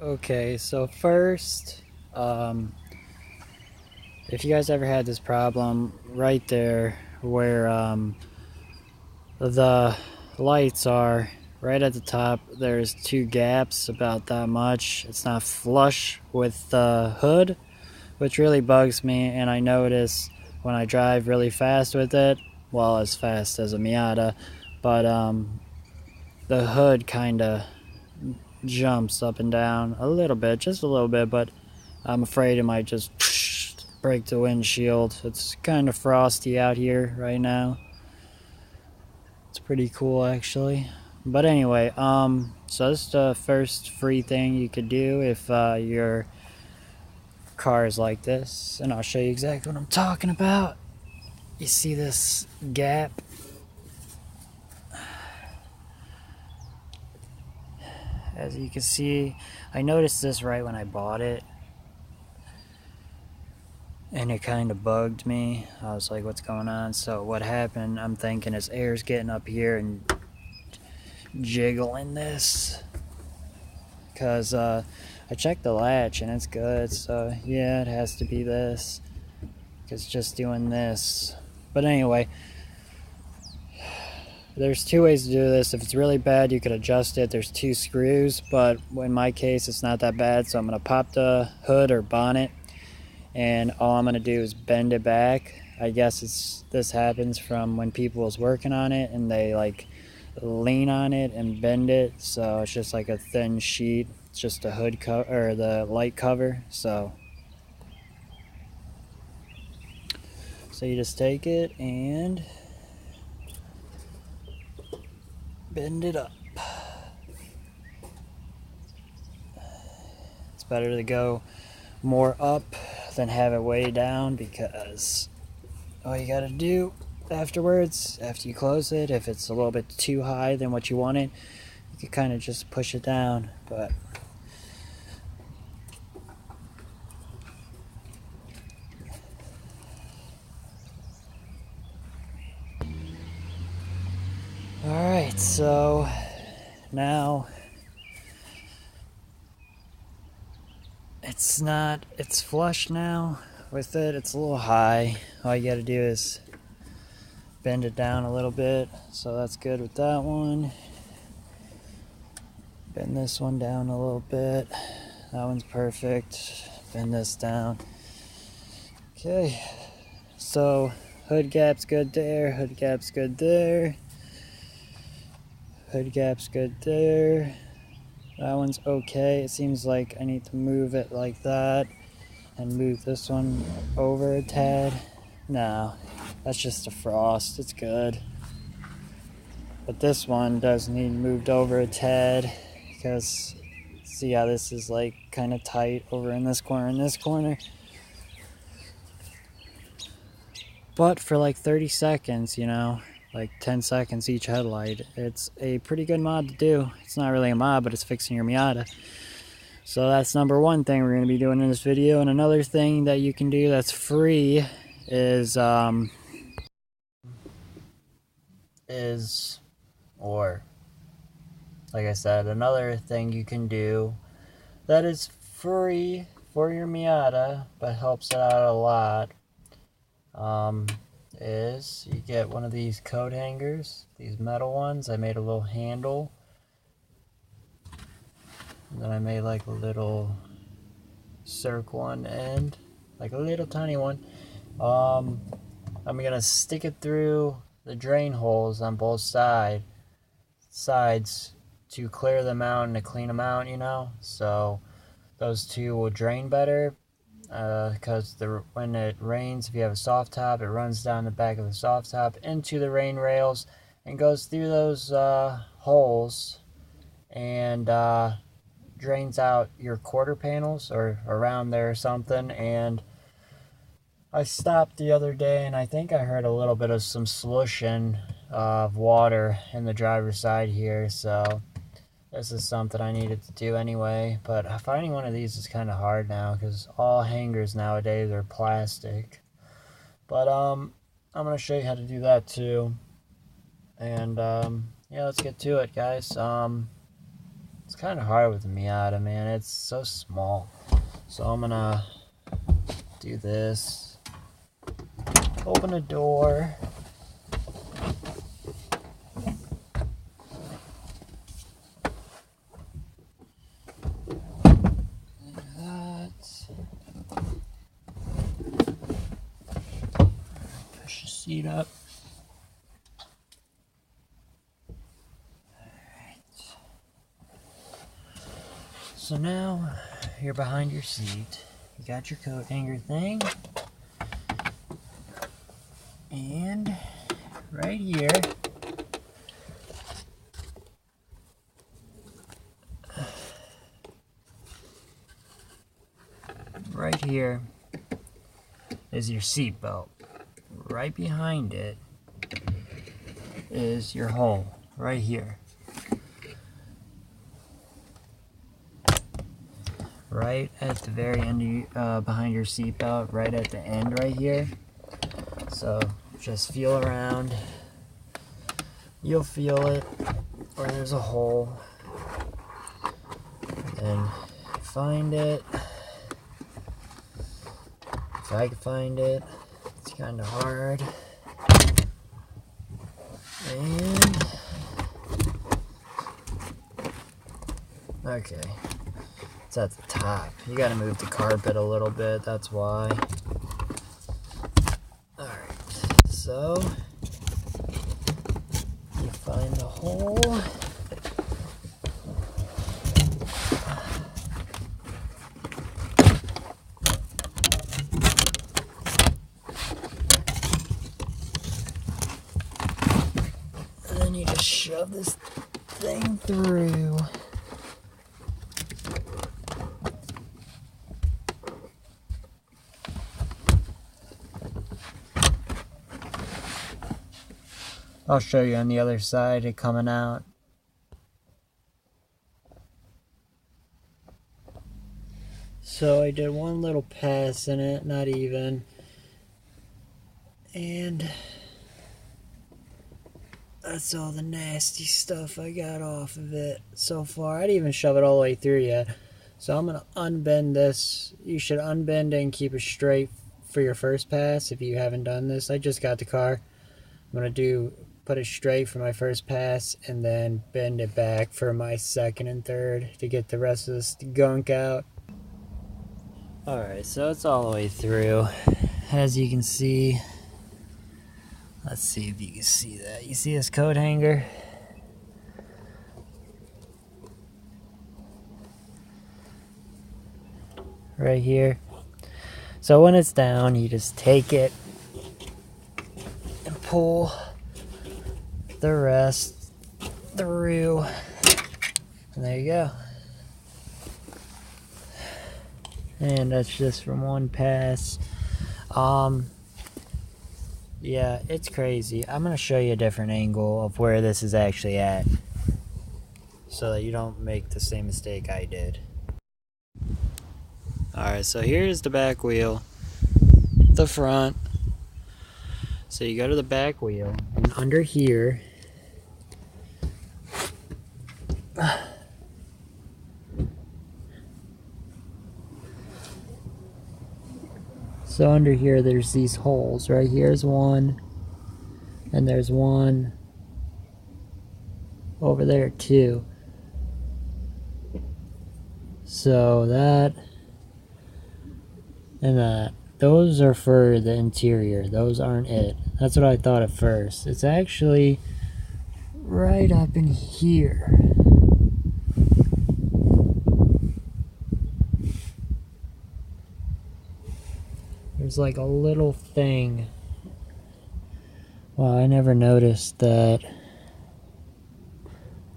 Okay, so first, if you guys ever had this problem right there where the lights are right at the top, there's two gaps about that much. It's not flush with the hood, which really bugs me, and I notice when I drive really fast with it, well, as fast as a Miata, but the hood kind of jumps up and down a little bit, just a little bit, but I'm afraid it might just break the windshield. It's kind of frosty out here right now. It's pretty cool actually. But anyway, so this is the first free thing you could do if your car is like this, and I'll show you exactly what I'm talking about. You see this gap? As you can see, I noticed this right when I bought it, and it kind of bugged me. I was like, what's going on? So what happened, I'm thinking is air's getting up here and jiggling this, because I checked the latch and it's good, so yeah, it has to be this, because just doing this. But anyway, there's two ways to do this. If it's really bad, you could adjust it. There's two screws, but in my case it's not that bad, so I'm going to pop the hood or bonnet, and all I'm going to do is bend it back. I guess this happens from when people was working on it and they like lean on it and bend it, so it's just like a thin sheet. It's just a hood cover or the light cover. So you just take it and bend it up. It's better to go more up than have it way down, because all you gotta do afterwards, after you close it, if it's a little bit too high than what you wanted, you can kind of just push it down. But alright, so now it's flush now with it. It's a little high. All you gotta do is bend it down a little bit, so that's good with that one. Bend this one down a little bit. That one's perfect. Bend this down. Okay, so hood gap's good there, hood gap's good there, hood gap's good there. That one's okay. It seems like I need to move it like that and move this one over a tad. No, that's just a frost. It's good. But this one does need moved over a tad, because see how this is like kind of tight over in this corner and this corner. But for like 30 seconds, like 10 seconds each headlight, it's a pretty good mod to do. It's not really a mod, but it's fixing your Miata. So that's number one thing we're going to be doing in this video. And another thing that you can do that's free is or like I said, another thing you can do that is free for your Miata but helps it out a lot, is you get one of these coat hangers, these metal ones. I made a little handle, and then I made like a little circle on the end, like a little tiny one. I'm gonna stick it through the drain holes on both sides to clear them out and to clean them out, so those two will drain better, because when it rains, if you have a soft top, it runs down the back of the soft top into the rain rails and goes through those holes and drains out your quarter panels or around there or something. And I stopped the other day and I think I heard a little bit of some slushing of water in the driver's side here, so this is something I needed to do anyway. But finding one of these is kind of hard now because all hangers nowadays are plastic. But I'm gonna show you how to do that too. And yeah, let's get to it, guys. It's kind of hard with the Miata, man. It's so small. So I'm gonna do this. Open a door. Push the seat up. Alright. So now you're behind your seat. You got your coat hanger thing. And right here, is your seat belt. Right behind it is your hole, right here. Right at the very end, behind your seat belt, right at the end right here. So just feel around. You'll feel it where there's a hole. And find it. If I can find it, it's kind of hard. And okay, it's at the top. You gotta move the carpet a little bit, that's why. Alright, so you find the hole. And then you just shove this thing through. I'll show you on the other side it coming out. So I did one little pass in it, not even. And that's all the nasty stuff I got off of it so far. I didn't even shove it all the way through yet. So I'm going to unbend this. You should unbend it and keep it straight for your first pass if you haven't done this. I just got the car. I'm going to put it straight for my first pass and then bend it back for my second and third to get the rest of this gunk out. Alright, so it's all the way through. As you can see, let's see if you can see that. You see this coat hanger? Right here. So when it's down, you just take it and pull the rest through. And there you go. And that's just from one pass. Yeah, it's crazy. I'm going to show you a different angle of where this is actually at, so that you don't make the same mistake I did. Alright, so here's the back wheel, the front. So you go to the back wheel, and under here, so under here there's these holes. Right here's one, and there's one over there too. So that and that, those are for the interior. Those aren't it. That's what I thought at first. It's actually right up in here. There's like a little thing. Wow, I never noticed that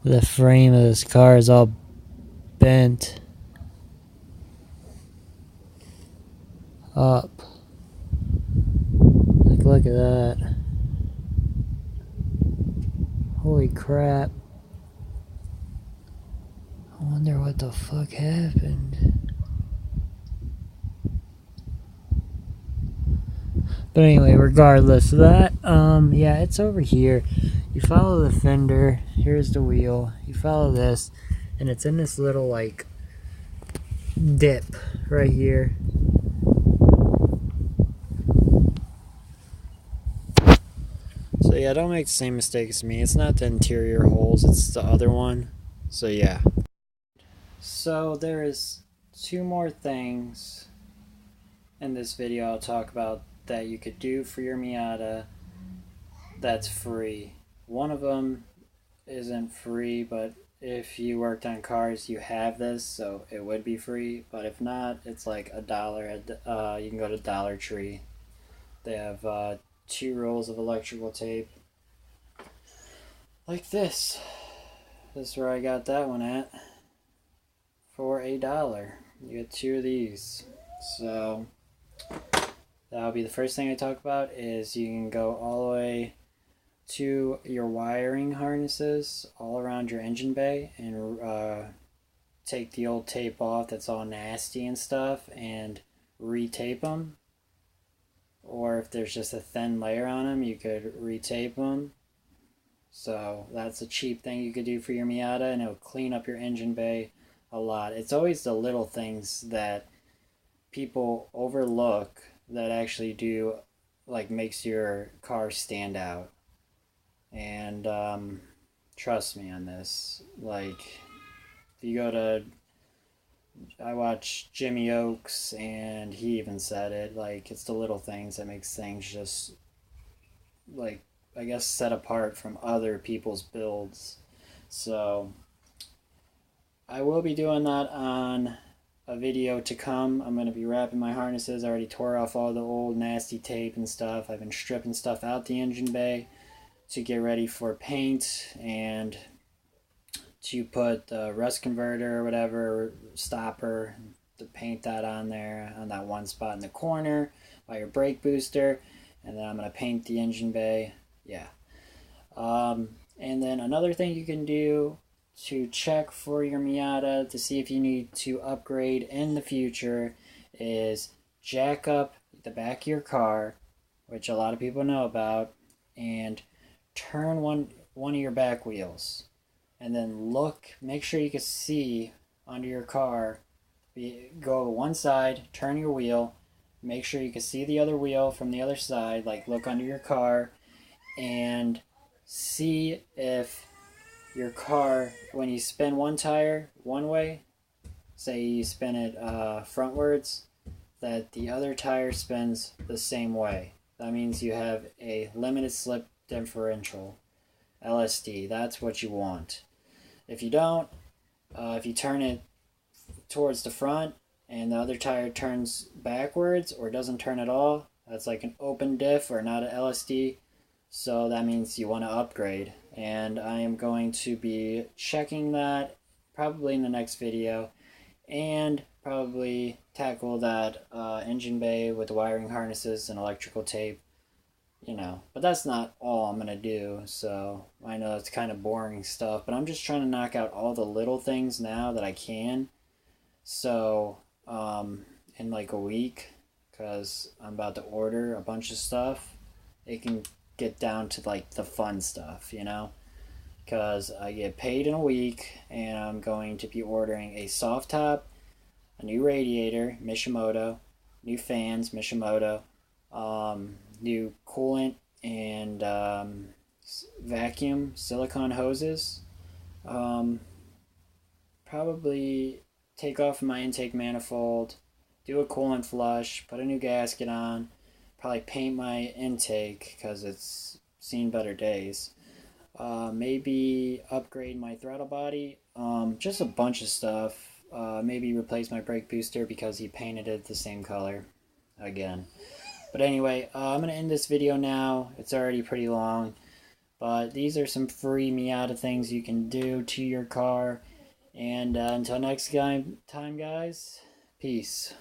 the frame of this car is all bent up. Like, look at that. Holy crap. I wonder what the fuck happened. But anyway, regardless of that, yeah, it's over here. You follow the fender, here's the wheel, you follow this, and it's in this little like dip right here. So yeah, don't make the same mistake as me. It's not the interior holes, it's the other one. So yeah. So there is two more things in this video I'll talk about that you could do for your Miata that's free. One of them isn't free, but if you worked on cars, you have this, so it would be free. But if not, it's like $1. You can go to Dollar Tree. They have 2 rolls of electrical tape, like this. This is where I got that one at, for $1. You get 2 of these. So that'll be the first thing I talk about. Is you can go all the way to your wiring harnesses all around your engine bay and take the old tape off that's all nasty and stuff and retape them. Or if there's just a thin layer on them, you could retape them. So that's a cheap thing you could do for your Miata, and it'll clean up your engine bay a lot. It's always the little things that people overlook that actually do, like, makes your car stand out. And trust me on this. Like, if you go to, I watch Jimmy Oaks, and he even said it. Like, it's the little things that makes things just, like, I guess, set apart from other people's builds. So I will be doing that on a video to come. I'm going to be wrapping my harnesses. I already tore off all the old nasty tape and stuff. I've been stripping stuff out the engine bay to get ready for paint and to put the rust converter or whatever stopper to paint that on there on that one spot in the corner by your brake booster. And then I'm going to paint the engine bay. Yeah. And then another thing you can do to check for your Miata to see if you need to upgrade in the future is jack up the back of your car, which a lot of people know about, and turn one of your back wheels, and then make sure you can see under your car. Go one side, turn your wheel, make sure you can see the other wheel from the other side, like look under your car and see if your car, when you spin one tire one way, say you spin it frontwards, that the other tire spins the same way. That means you have a limited slip differential, LSD. That's what you want. If you don't, if you turn it towards the front and the other tire turns backwards or doesn't turn at all, that's like an open diff or not an LSD. So that means you want to upgrade. And I am going to be checking that probably in the next video, and probably tackle that engine bay with wiring harnesses and electrical tape, but that's not all I'm gonna do. So I know it's kind of boring stuff, but I'm just trying to knock out all the little things now that I can. So in like a week, because I'm about to order a bunch of stuff, it can get down to like the fun stuff, because I get paid in a week, and I'm going to be ordering a soft top, a new radiator, Mishimoto, new fans, Mishimoto, new coolant and vacuum silicone hoses. Probably take off my intake manifold, do a coolant flush, put a new gasket on, probably paint my intake because it's seen better days. Maybe upgrade my throttle body, just a bunch of stuff. Maybe replace my brake booster because he painted it the same color again. But anyway, I'm going to end this video now. It's already pretty long. But these are some free Miata things you can do to your car. And until next time, guys, peace.